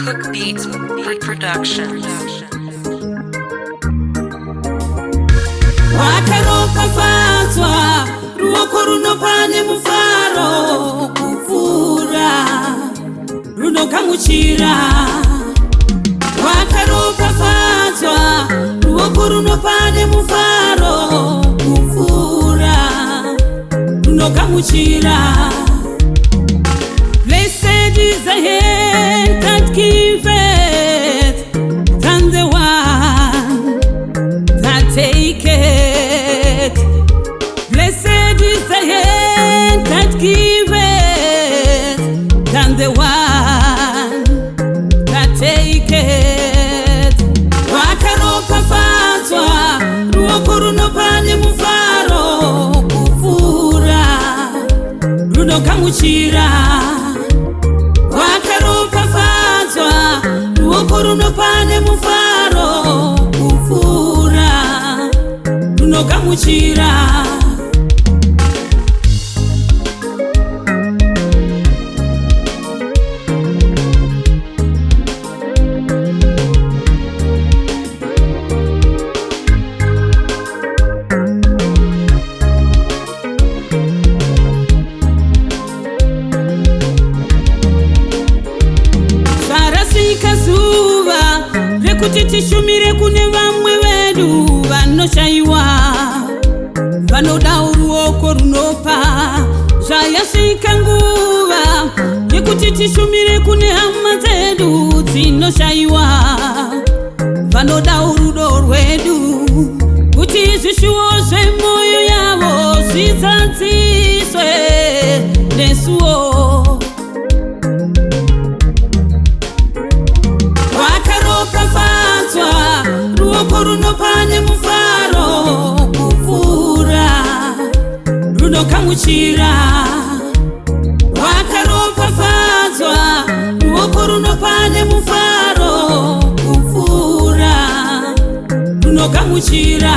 Cook Beats Productions. Wakaropafadzwa ruoko runopane mufaro kufura runogamuchira. Wakaropafadzwa ruoko runopane mufaro kufura runogamuchira. Blessed is the hand that giveth, than the one that taketh. Blessed is the hand that giveth, than the one that taketh. Wakaropafadzwa ruoko runopane mufaro kufura runogamuchira. Wakaropafadzwa ruoko runopane mufaro kufura runogamuchira. Zuva rekuti tishumire kune vamwe vedu vanoshayiwa, vanoda ruoko runopa. Zvayasvika nguva yekuti tishumire kune hama dzedu dzinoshayiwa, vanoda rudo rwedu kuti zvishuwo zvemwoyo yavo zvidzadziswe nesuwo. Wakaropafadzwa ruoko runopane mufaro kufura runogamuchira. Wakaropafadzwa ruoko runopane mufaro kufura runogamuchira.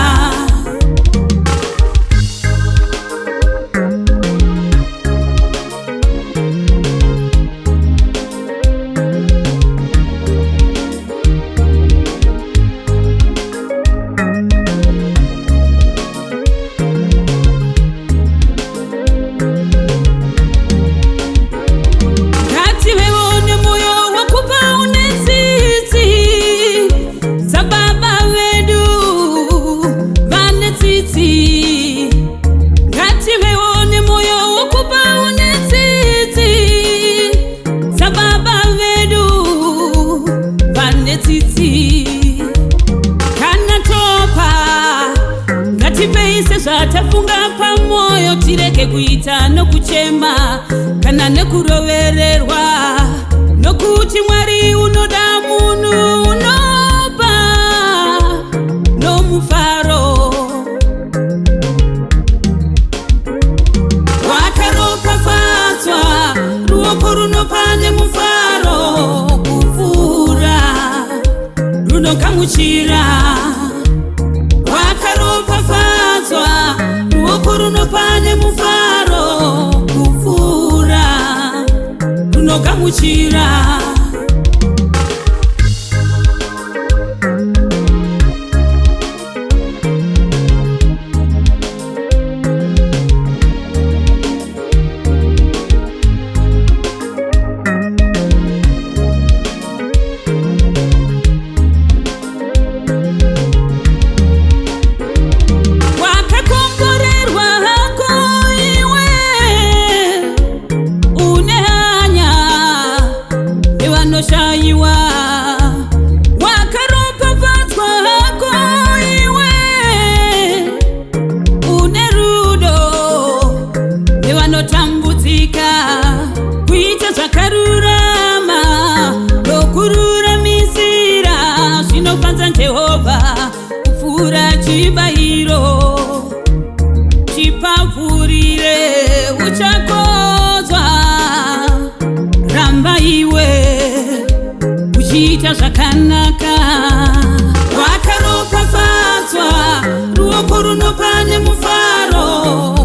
Kana topa ngatipeise zvatafunga pamoyo, tireke kuita nokuchema kana nekurovererwa, nokuti Mwari unoda munhu unopa nomufaro. Wakaropafadzwa ruoko runopane mufaro kufura runogamuchira. Wakaropafadzwa ruoko runopane mufaro kufura runogamuchira. Wakaropafadzwa hako iwe une rudo nevanotambudzika, kuita zvakarurama nokururamisira zvinofadza Jehovha kupfuura chibayiro. Chipapfurire uchakodzwa, ramba iwe uchiita zvakanaka. Wakaropafadzwa ruoko runopane mufaro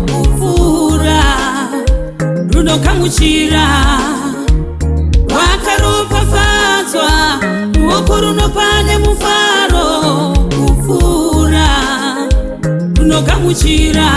kufura runogamuchira. Wakaropafadzwa runopane mufaro kufura runogamuchira